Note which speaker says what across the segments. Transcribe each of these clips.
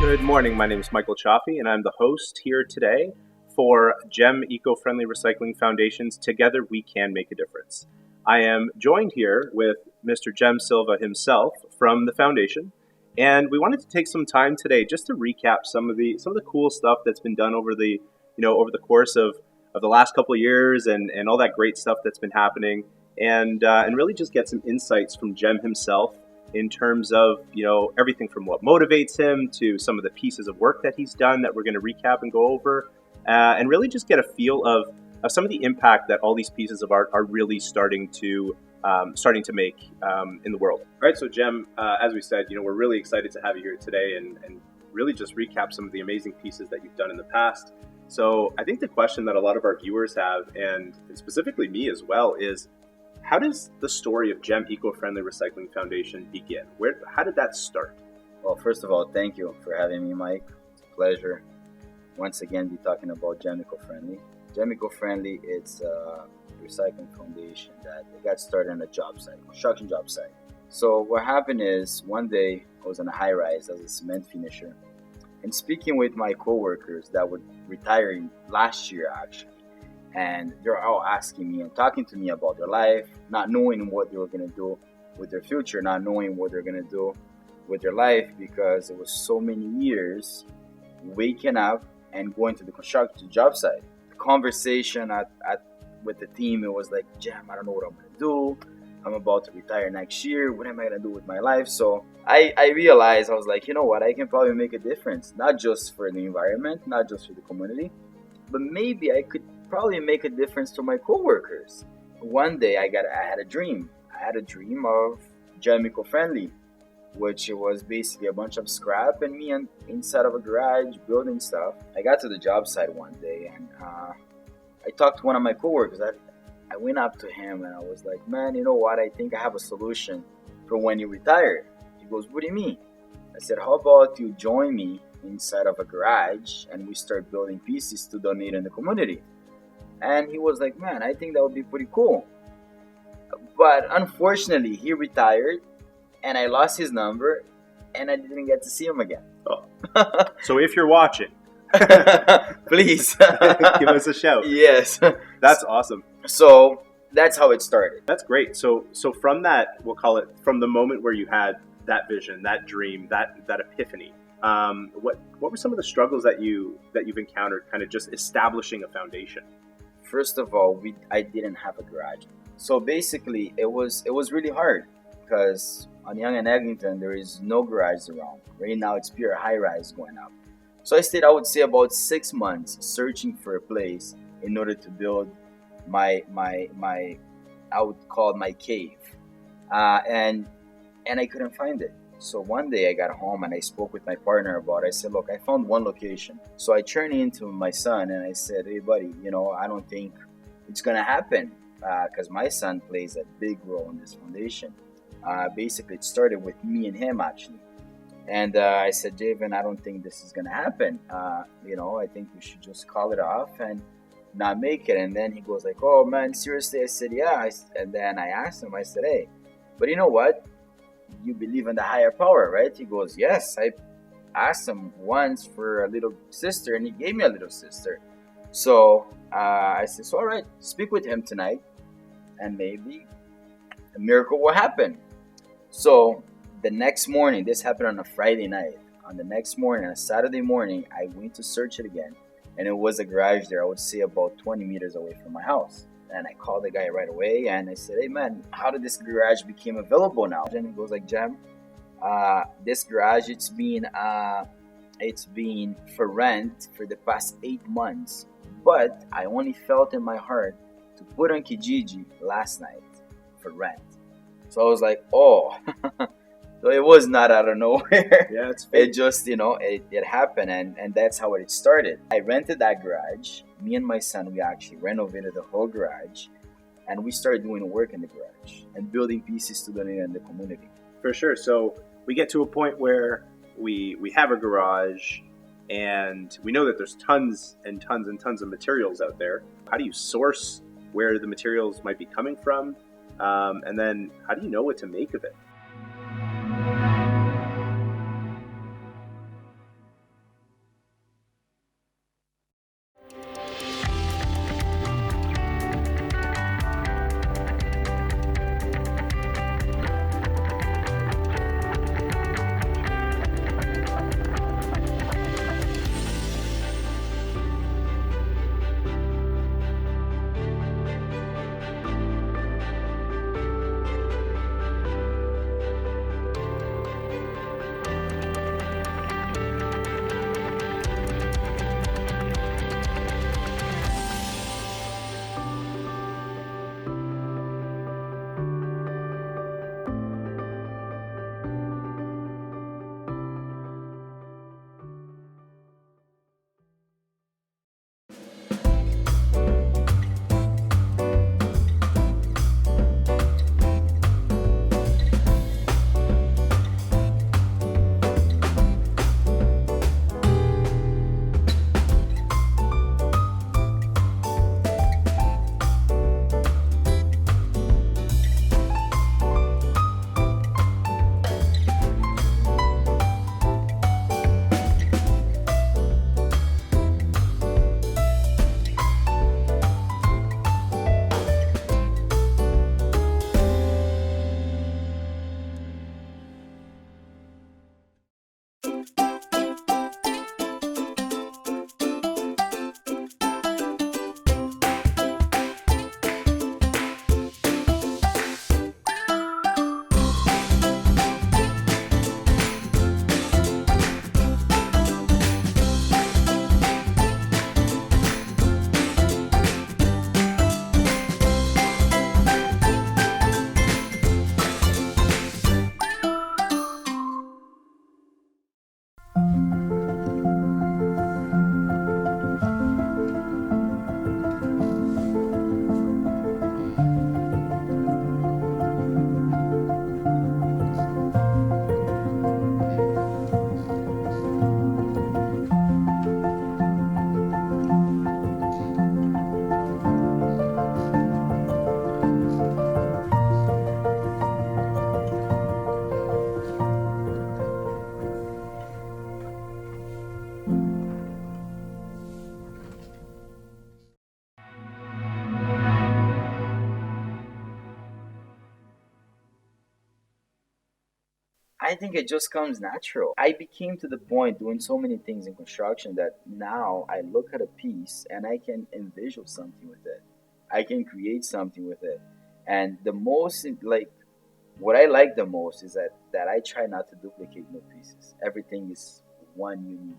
Speaker 1: Good morning. My name is Michael Chaffee, and I'm the host here today for Gem.eco-friendly Recycling Foundation's Together We Can Make a Difference. I am joined here with Mr. Gem Silva himself from the foundation, and we wanted to take some time today just to recap some of the cool stuff that's been done over the course of the last couple of years, and all that great stuff that's been happening, and really just get some insights from Gem himself in terms of, everything from what motivates him to some of the pieces of work that he's done that we're going to recap and go over, and really just get a feel of some of the impact that all these pieces of art are really starting to make in the world. All right, so Gem, as we said, we're really excited to have you here today and really just recap some of the amazing pieces that you've done in the past. So I think the question that a lot of our viewers have, and specifically me as well, is how does the story of Gem.eco-friendly Recycling Foundation begin? How did that start?
Speaker 2: Well, first of all, thank you for having me, Mike. It's a pleasure once again be talking about Gem.eco-friendly. Gem.eco-friendly, it's a recycling foundation that got started on a job site, construction job site. So what happened is one day I was on a high rise as a cement finisher and speaking with my coworkers that were retiring last year actually. And they're all asking me and talking to me about their life, not knowing what they were going to do with their future, not knowing what they're going to do with their life, because it was so many years waking up and going to the construction job site. The conversation with the team, it was like, Jam, I don't know what I'm going to do. I'm about to retire next year. What am I going to do with my life? So I realized, I was like, you know what? I can probably make a difference, not just for the environment, not just for the community, but maybe I could probably make a difference to my coworkers. One day I had a dream. I had a dream of Gem.eco-friendly, which was basically a bunch of scrap and me inside of a garage building stuff. I got to the job site one day and I talked to one of my coworkers. I went up to him and I was like, man, you know what? I think I have a solution for when you retire. He goes, what do you mean? I said, how about you join me inside of a garage and we start building pieces to donate in the community? And he was like, man, I think that would be pretty cool. But unfortunately, he retired and I lost his number and I didn't get to see him again.
Speaker 1: Oh. So if you're watching,
Speaker 2: please
Speaker 1: give us a shout.
Speaker 2: Yes.
Speaker 1: That's awesome.
Speaker 2: So that's how it started.
Speaker 1: That's great. So from that, we'll call it from the moment where you had that vision, that dream, that epiphany, what were some of the struggles that you've encountered kind of just establishing a foundation?
Speaker 2: First of all, I didn't have a garage. So basically, it was really hard because on Yonge and Eglinton, there is no garage around. Right now, it's pure high-rise going up. So I stayed, I would say, about 6 months searching for a place in order to build my I would call it my cave. And I couldn't find it. So one day I got home and I spoke with my partner about it. I said, look, I found one location. So I turned into my son and I said, hey, buddy, I don't think it's going to happen because my son plays a big role in this foundation. Basically, it started with me and him, actually. And I said, Javen, I don't think this is going to happen. I think we should just call it off and not make it. And then he goes like, oh, man, seriously? I said, yeah. And then I asked him, I said, hey, but you know what? You believe in the higher power, right? He goes, yes. I asked him once for a little sister and he gave me a little sister. So I said, so all right, speak with him tonight and maybe a miracle will happen. So the next morning, this happened on a Friday night. On the next morning, on a Saturday morning, I went to search it again. And it was a garage there, I would say about 20 meters away from my house. And I called the guy right away and I said, hey man, how did this garage become available now? And he goes like, Jam, this garage, it's been for rent for the past 8 months. But I only felt in my heart to put on Kijiji last night for rent. So I was like, oh, so it was not out of nowhere.
Speaker 1: Yeah, it's
Speaker 2: fake. It just, it happened and that's how it started. I rented that garage. Me and my son, we actually renovated the whole garage and we started doing work in the garage and building pieces to donate in the community.
Speaker 1: For sure. So we get to a point where we have a garage and we know that there's tons and tons and tons of materials out there. How do you source where the materials might be coming from? And then how do you know what to make of it?
Speaker 2: I think it just comes natural. I became to the point doing so many things in construction that now I look at a piece and I can envision something with it. I can create something with it. And the most like what I like the most is that I try not to duplicate no pieces. Everything is one unique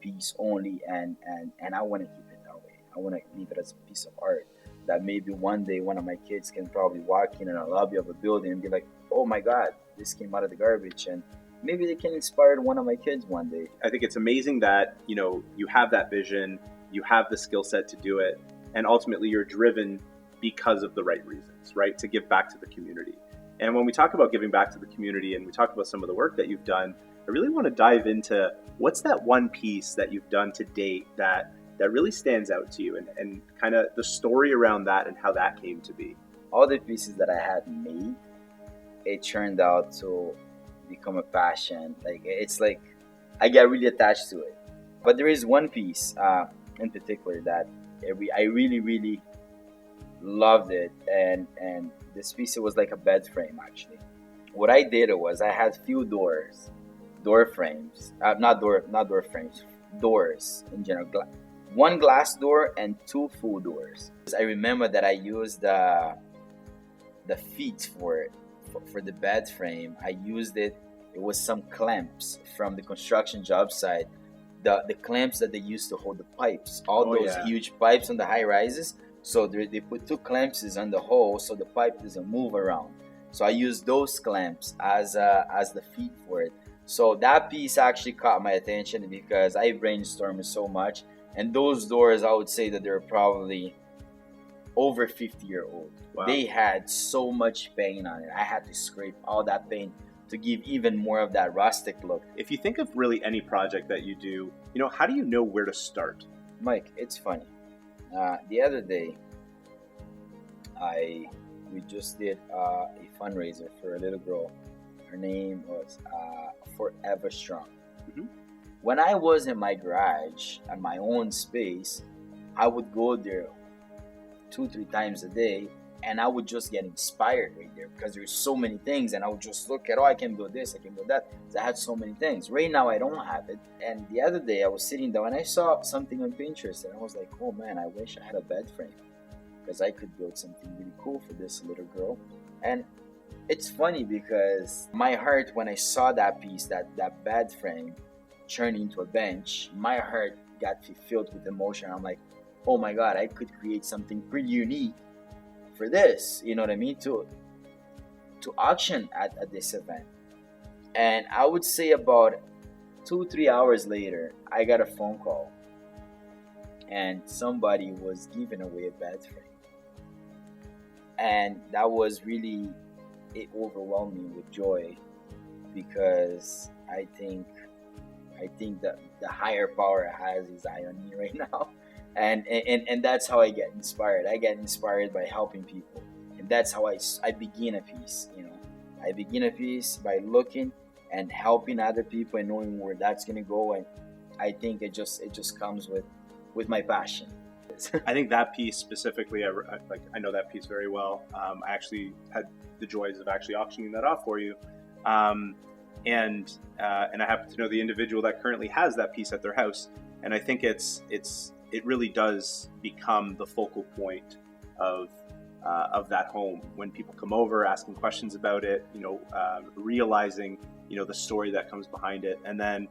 Speaker 2: piece only, and I want to keep it that way. I want to leave it as a piece of art that maybe one day one of my kids can probably walk in a lobby of a building and be like, "Oh my God, this came out of the garbage," and maybe they can inspire one of my kids one day.
Speaker 1: I think it's amazing that, you have that vision, you have the skill set to do it, and ultimately you're driven because of the right reasons, right? To give back to the community. And when we talk about giving back to the community and we talk about some of the work that you've done, I really want to dive into what's that one piece that you've done to date that really stands out to you, and kind of the story around that and how that came to be.
Speaker 2: All the pieces that I had made, it turned out to become a passion. Like it's like I get really attached to it. But there is one piece in particular that I really really loved it, and this piece, it was like a bed frame actually. What I did was I had few door frames, not door frames, doors in general. One glass door and two full doors. I remember that I used the feet for the bed frame. I used it. It was some clamps from the construction job site. The clamps that they used to hold the pipes, all those
Speaker 1: Yeah.
Speaker 2: huge pipes on the high rises. So they put two clamps on the hole so the pipe doesn't move around. So I used those clamps as the feet for it. So that piece actually caught my attention because I brainstormed so much. And those doors, I would say that they're probably over 50-year-old.
Speaker 1: Wow.
Speaker 2: They had so much paint on it. I had to scrape all that paint to give even more of that rustic look.
Speaker 1: If you think of really any project that you do, how do you know where to start?
Speaker 2: Mike, it's funny. The other day, we just did a fundraiser for a little girl. Her name was Forevastrong.
Speaker 1: Mm-hmm.
Speaker 2: When I was in my garage at my own space, I would go there 2-3 times a day, and I would just get inspired right there because there's so many things, and I would just look at, I can build this, I can build that. I had so many things. Right now, I don't have it. And the other day, I was sitting down and I saw something on Pinterest, and I was like, oh man, I wish I had a bed frame because I could build something really cool for this little girl. And it's funny because my heart, when I saw that piece, that bed frame turned into a bench, my heart got filled with emotion. I'm like, oh my God, I could create something pretty unique for this, you know what I mean, to auction at this event. And I would say about 2-3 hours later, I got a phone call and somebody was giving away a bed frame. And that was really, it overwhelmed me with joy because I think that the higher power has his eye on me right now. And that's how I get inspired. I get inspired by helping people. And that's how I begin a piece, I begin a piece by looking and helping other people and knowing where that's going to go. And I think it just comes with my passion.
Speaker 1: I think that piece specifically, I know that piece very well. I actually had the joys of actually auctioning that off for you. And I happen to know the individual that currently has that piece at their house. And I think it really does become the focal point of that home when people come over asking questions about it, realizing, the story that comes behind it. And then,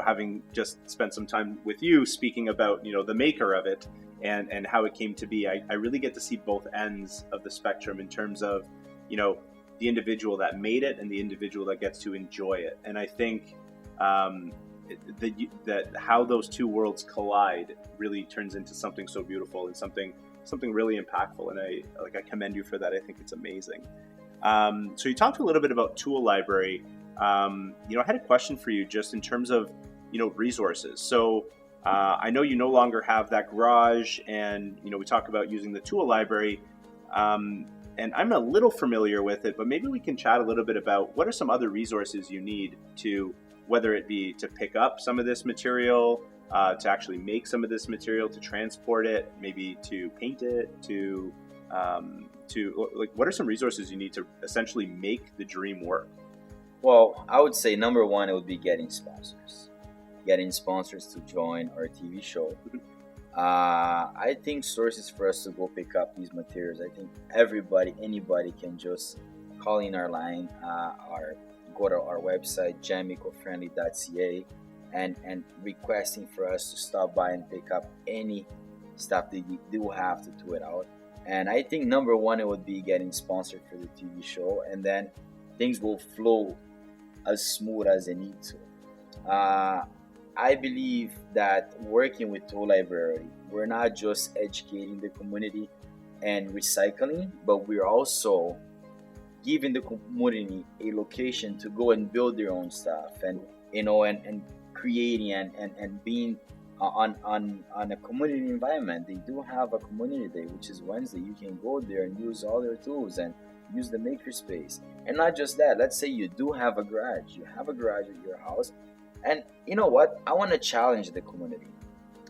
Speaker 1: having just spent some time with you speaking about, the maker of it and how it came to be, I really get to see both ends of the spectrum in terms of, the individual that made it and the individual that gets to enjoy it. And I think that how those two worlds collide really turns into something so beautiful and something really impactful. And I commend you for that. I think it's amazing. So you talked a little bit about tool library. I had a question for you just in terms of, resources. So I know you no longer have that garage, and, we talk about using the tool library. And I'm a little familiar with it, but maybe we can chat a little bit about what are some other resources you need to, whether it be to pick up some of this material, to actually make some of this material, to transport it, maybe to paint it, to what are some resources you need to essentially make the dream work?
Speaker 2: Well, I would say number one, it would be getting sponsors to join our TV show. I think sources for us to go pick up these materials. I think anybody can just call in our line, or go to our website, Gem.eco-friendly.ca, and requesting for us to stop by and pick up any stuff that you do have to do it out. And I think number one, it would be getting sponsored for the TV show, and then things will flow as smooth as they need to. I believe that working with Tool Library, we're not just educating the community and recycling, but we're also giving the community a location to go and build their own stuff, and and creating and being on a community environment. They do have a community day, which is Wednesday. You can go there and use all their tools and use the makerspace. And not just that, let's say you do have a garage. You have a garage at your house, and you know what? I want to challenge the community.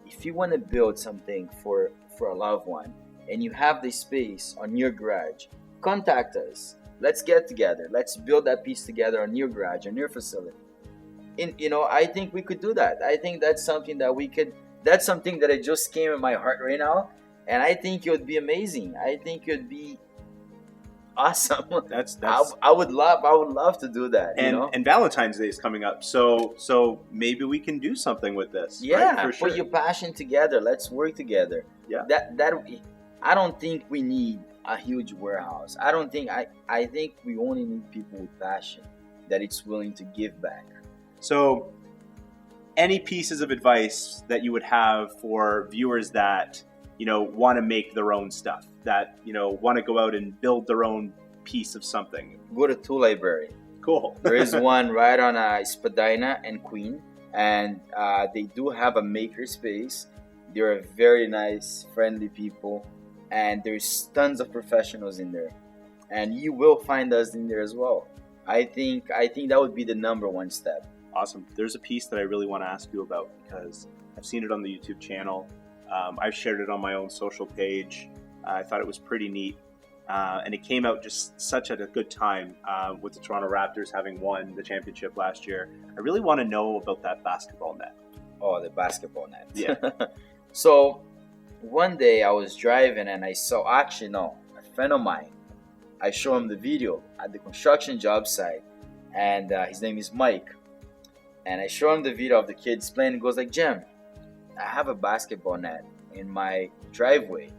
Speaker 2: If you want to build something for a loved one and you have the space on your garage, contact us. Let's get together. Let's build that piece together on your garage, on your facility. I think we could do that. I think that's something that we could. That's something that it just came in my heart right now, and I think it would be amazing. I think it would be awesome.
Speaker 1: That's
Speaker 2: I would love to do that.
Speaker 1: And Valentine's Day is coming up, so maybe we can do something with this.
Speaker 2: Yeah,
Speaker 1: right? For sure.
Speaker 2: Put your passion together. Let's work together.
Speaker 1: Yeah.
Speaker 2: That I don't think we need a huge warehouse. I think we only need people with passion that it's willing to give back.
Speaker 1: So, any pieces of advice that you would have for viewers that want to make their own stuff, that want to go out and build their own piece of something?
Speaker 2: Go to Tool Library.
Speaker 1: Cool.
Speaker 2: There is one right on Spadina and Queen, and they do have a maker space. They're very nice, friendly people, and there's tons of professionals in there, and you will find us in there as well. I think that would be the number one step.
Speaker 1: Awesome. There's a piece that I really want to ask you about because I've seen it on the YouTube channel. I've shared it on my own social page. I thought it was pretty neat. And it came out just such at a good time with the Toronto Raptors having won the championship last year. I really want to know about that basketball net.
Speaker 2: Oh, the basketball net.
Speaker 1: Yeah.
Speaker 2: So one day I was driving and I saw, a friend of mine. I show him the video at the construction job site, and his name is Mike. And I show him the video of the kids playing, and goes like, Gem, I have a basketball net in my driveway.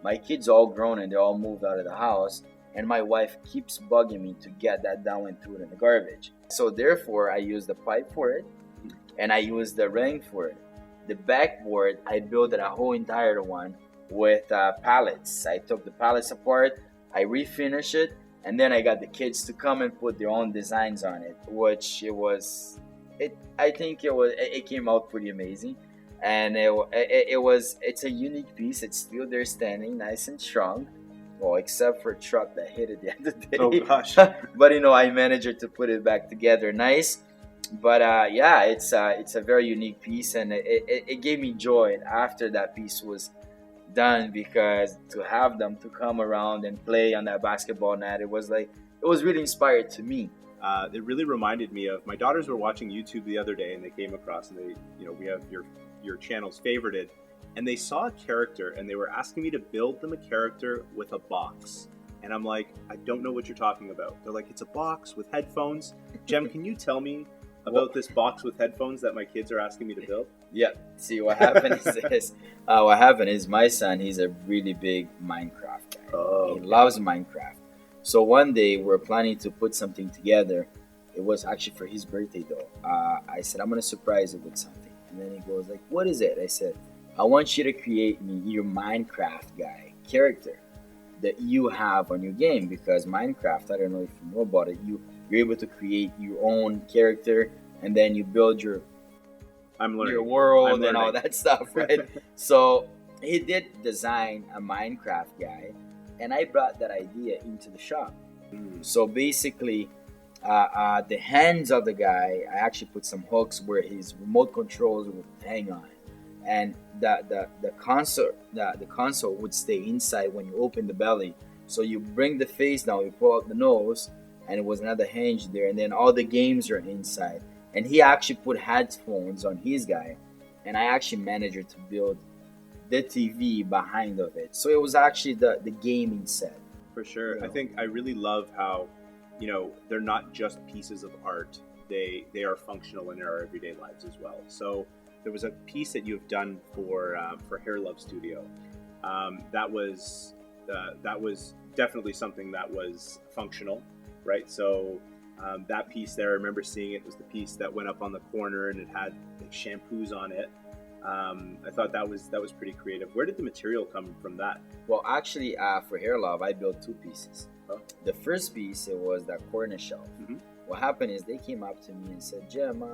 Speaker 2: My kids are all grown and they're all moved out of the house, and my wife keeps bugging me to get that down and throw it in the garbage. So therefore, I use the pipe for it, and I use the ring for it. The backboard, I built a whole entire one with pallets. I took the pallets apart, I refinished it, and then I got the kids to come and put their own designs on it, which it came out pretty amazing. And it's a unique piece. It's still there standing nice and strong, well, except for a truck that hit it the other day.
Speaker 1: Oh gosh.
Speaker 2: But I managed to put it back together nice. But it's a very unique piece, and it gave me joy after that piece was done, because to have them to come around and play on that basketball net, it was really inspired to me.
Speaker 1: It really reminded me of, my daughters were watching YouTube the other day, and they came across, and we have your channels favorited, and they saw a character, and they were asking me to build them a character with a box. And I'm like, I don't know what you're talking about. They're like, it's a box with headphones. Gem, can you tell me about this box with headphones that my kids are asking me to build?
Speaker 2: Yeah. See, what happened is this. What happened is my son, he's a really big Minecraft guy.
Speaker 1: Oh,
Speaker 2: he loves Minecraft. So one day we're planning to put something together. It was actually for his birthday though. I said, I'm going to surprise him with something. And then he goes like, what is it? I said, I want you to create me your Minecraft guy character that you have on your game, because Minecraft, I don't know if you know about it, you're able to create your own character, and then you build your world and all that stuff, right? So he did design a Minecraft guy, and I brought that idea into the shop. So basically, the hands of the guy, I actually put some hooks where his remote controls would hang on, and the console would stay inside when you open the belly. So you bring the face down, you pull out the nose, and it was another hinge there, and then all the games are inside. And he actually put headphones on his guy, and I actually managed to build the TV behind of it. So it was actually the gaming set.
Speaker 1: For sure.
Speaker 2: You
Speaker 1: I
Speaker 2: know?
Speaker 1: think I really love how, they're not just pieces of art. They are functional in our everyday lives as well. So there was a piece that you've done for Hair Love Studio. That was definitely something that was functional, right? So that piece there, I remember seeing it, was the piece that went up on the corner and it had like shampoos on it. I thought that was pretty creative. Where did the material come from that?
Speaker 2: Well, actually, for Hair Love, I built two pieces.
Speaker 1: Oh.
Speaker 2: The first piece, it was that corner shelf.
Speaker 1: Mhm.
Speaker 2: What happened is they came up to me and said, Gem,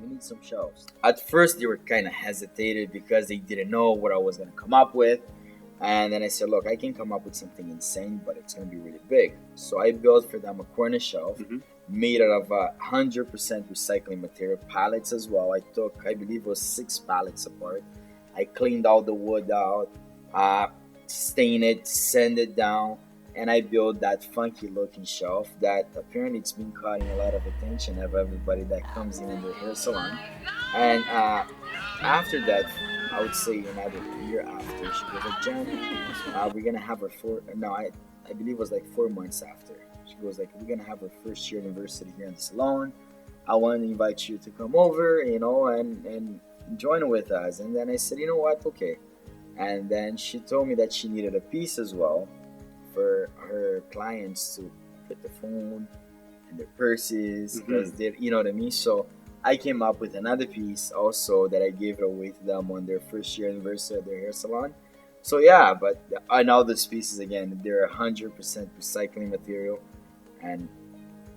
Speaker 2: we need some shelves. At first, they were kind of hesitated because they didn't know what I was going to come up with. And then I said, look, I can come up with something insane, but it's going to be really big. So I built for them a corner shelf made out of 100% recycling material, pallets as well. I took, I believe it was 6 pallets apart. I cleaned all the wood out, stained it, sand it down, and I built that funky looking shelf that apparently it's been caught a lot of attention of everybody that comes in their hair salon. And after that, I would say another year after, she goes like, Jen, we're gonna have our I believe it was like 4 months after. She goes like, we're gonna have our first year anniversary here in the salon. I want to invite you to come over, and join with us. And then I said, you know what, okay. And then she told me that she needed a piece as well for her clients to put the phone and their purses, because they, you know what I mean. So I came up with another piece also that I gave it away to them on their first year anniversary of their hair salon. So yeah, but and all those pieces again, they're 100% recycling material, and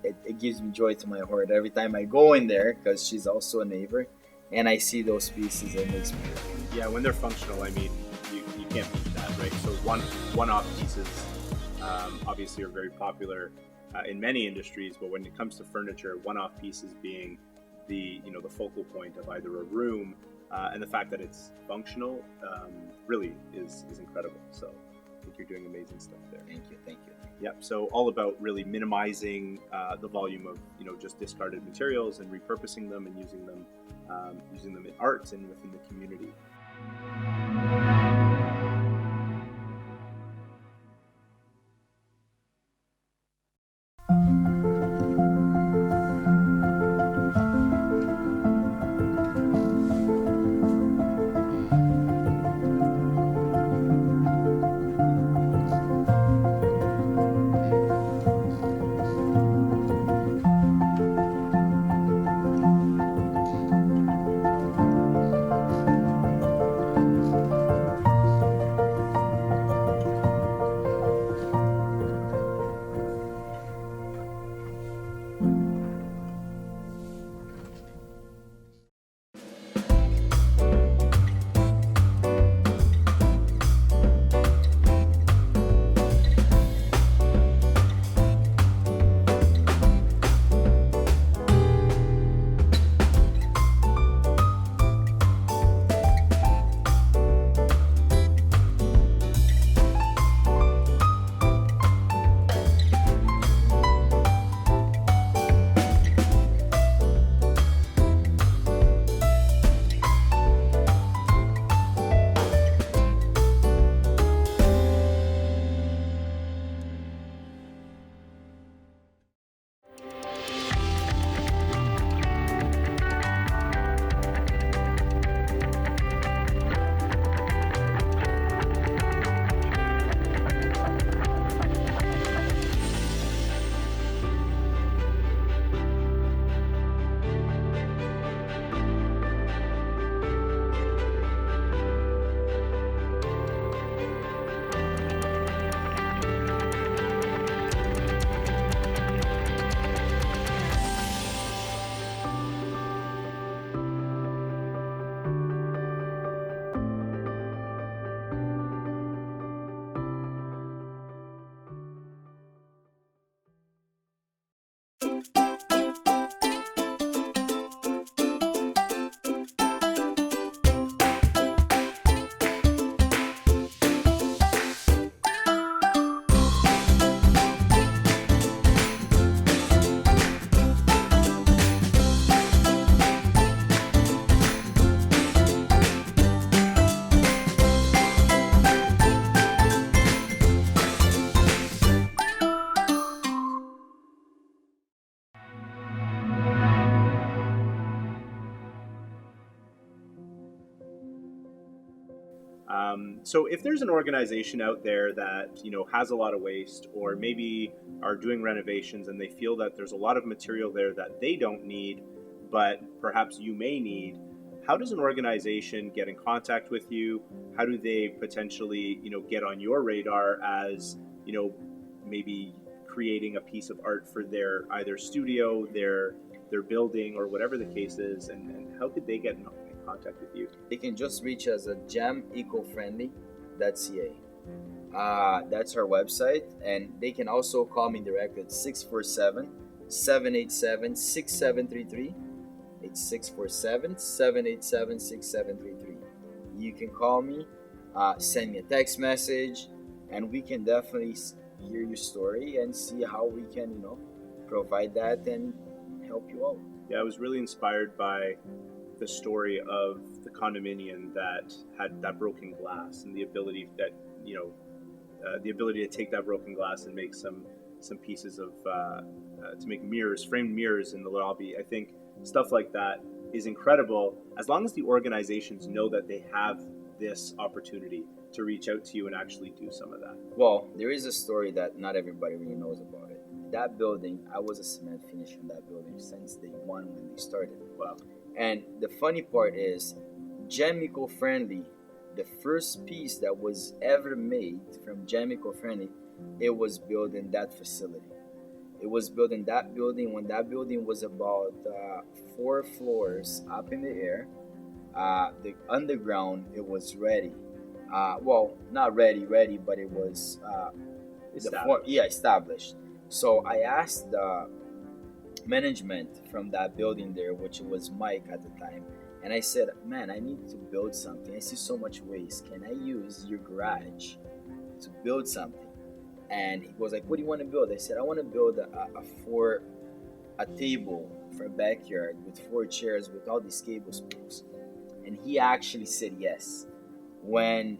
Speaker 2: it gives me joy to my heart every time I go in there, because she's also a neighbor, and I see those pieces. It makes me happy.
Speaker 1: Yeah, when they're functional, I mean, you can't beat that, right? So one-off pieces obviously are very popular in many industries, but when it comes to furniture, one-off pieces being the focal point of either a room, and the fact that it's functional really is incredible. So I think you're doing amazing stuff there.
Speaker 2: Thank you.
Speaker 1: Yep. So all about really minimizing the volume of just discarded materials and repurposing them and using them in arts and within the community. So if there's an organization out there that has a lot of waste, or maybe are doing renovations and they feel that there's a lot of material there that they don't need, but perhaps you may need, how does an organization get in contact with you? How do they potentially get on your radar as maybe creating a piece of art for their either studio, their building, or whatever the case is, and how could they get in contact with you?
Speaker 2: They can just reach us at Gem.eco-friendly.ca. That's our website, and they can also call me direct at 647-787-6733. It's 647-787-6733. You can call me, send me a text message, and we can definitely hear your story and see how we can, provide that and help you out.
Speaker 1: Yeah, I was really inspired by the story of the condominium that had that broken glass, and the ability to take that broken glass and make some pieces of to make mirrors, framed mirrors in the lobby. I think stuff like that is incredible, as long as the organizations know that they have this opportunity to reach out to you and actually do some of that.
Speaker 2: Well, there is a story that not everybody really knows about it. That building, I was a cement finisher in that building since day one when they started.
Speaker 1: Wow.
Speaker 2: And the funny part is, Gem.eco-friendly, the first piece that was ever made from Gem.eco-friendly, it was built in that facility. It was built in that building when that building was about 4 floors up in the air. The underground, it was ready. Well, not ready, but it was established. So I asked the management from that building there, which was Mike at the time, and I said, man, I need to build something. I see so much waste. Can I use your garage to build something? And he was like, what do you want to build? I said, I want to build a table for a backyard with 4 chairs with all these cable spools. And he actually said yes. And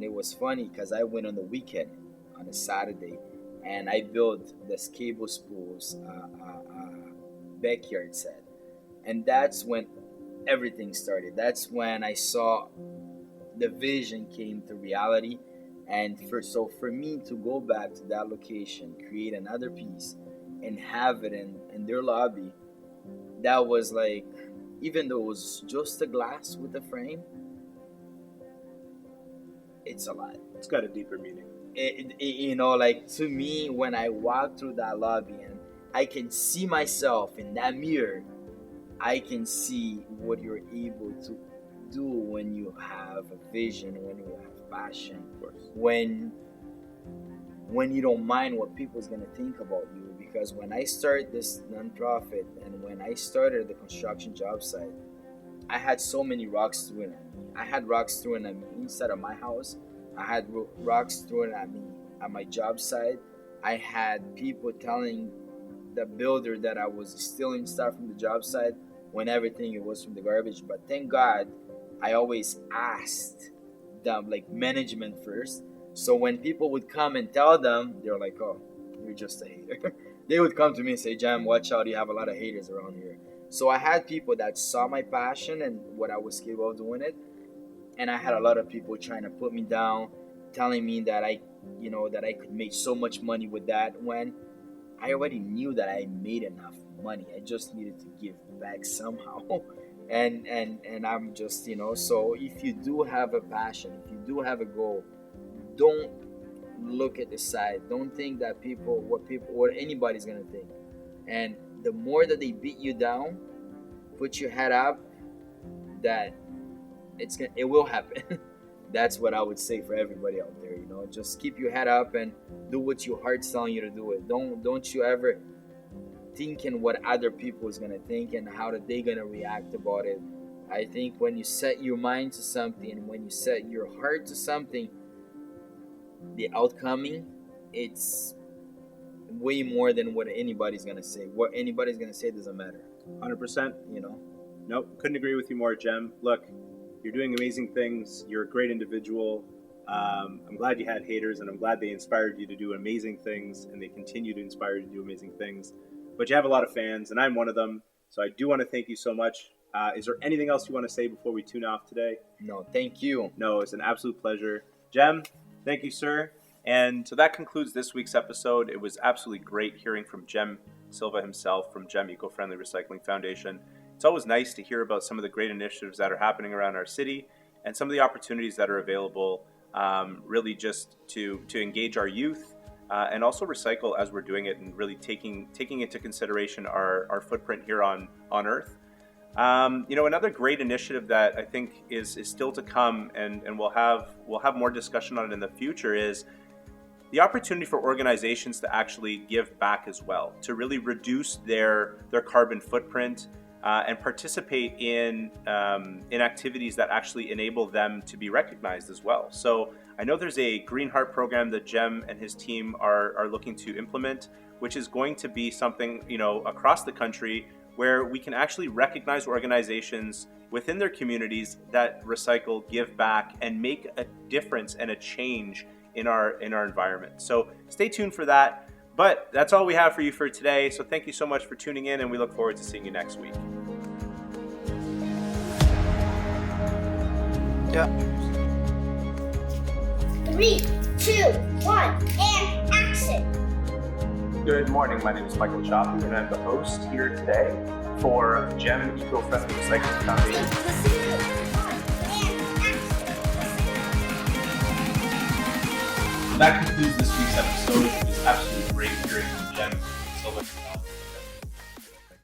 Speaker 2: it was funny because I went on the weekend, on a Saturday, and I built this cable spools backyard set. And that's when everything started. That's when I saw the vision came to reality. And for me to go back to that location, create another piece, and have it in their lobby, that was like, even though it was just a glass with a frame, it's a lot.
Speaker 1: It's got a deeper meaning.
Speaker 2: Like to me, when I walk through that lobby and I can see myself in that mirror, I can see what you're able to do when you have a vision, when you have passion,
Speaker 1: Of course.
Speaker 2: when you don't mind what people's gonna think about you. Because when I started this nonprofit and when I started the construction job site, I had so many rocks thrown at me. I had rocks thrown at me inside of my house. I had rocks thrown at me at my job site. I had people telling the builder that I was stealing stuff from the job site when everything it was from the garbage. But thank God, I always asked them, like, management first. So when people would come and tell them, they're like, oh, you're just a hater. They would come to me and say, Jam, watch out, you have a lot of haters around here. So I had people that saw my passion and what I was capable of doing it. And I had a lot of people trying to put me down, telling me that I could make so much money with that, when I already knew that I made enough money. I just needed to give back somehow. and I'm just, so if you do have a passion, if you do have a goal, don't look at the side. Don't think that what anybody's gonna think. And the more that they beat you down, put your head up, that it will happen. That's what I would say for everybody out there. Just keep your head up and do what your heart's telling you to do. It. Don't you ever thinking what other people is gonna think and how that they gonna react about it. I think when you set your mind to something and when you set your heart to something, the outcoming, it's way more than what anybody's gonna say. What anybody's gonna say doesn't matter.
Speaker 1: 100%. Nope, couldn't agree with you more, Jem. Look, you're doing amazing things. You're a great individual. I'm glad you had haters, and I'm glad they inspired you to do amazing things, and they continue to inspire you to do amazing things. But you have a lot of fans, and I'm one of them. So I do want to thank you so much Is there anything else you want to say before we tune off today?
Speaker 2: No, thank you.
Speaker 1: No, it's an absolute pleasure. Gem, thank you, sir. And so that concludes this week's episode. It was absolutely great hearing from Gem Silva himself from Gem.eco-friendly Recycling Foundation. It's always nice to hear about some of the great initiatives that are happening around our city and some of the opportunities that are available, really just to engage our youth and also recycle as we're doing it, and really taking into consideration our footprint here on Earth. Another great initiative that I think is still to come, and we'll have more discussion on it in the future, is the opportunity for organizations to actually give back as well, to really reduce their carbon footprint and participate in activities that actually enable them to be recognized as well. So I know there's a Green Heart program that Gem and his team are looking to implement, which is going to be something, across the country, where we can actually recognize organizations within their communities that recycle, give back, and make a difference and a change in our environment. So stay tuned for that. But that's all we have for you for today. So thank you so much for tuning in, and we look forward to seeing you next week.
Speaker 3: Yeah.
Speaker 4: 3, 2, 1, and action!
Speaker 1: Good morning. My name is Michael Chaffee, and I'm the host here today for Gem.eco-friendly Recycling Foundation. That concludes this week's episode. It was absolutely great hearing from Gem Silva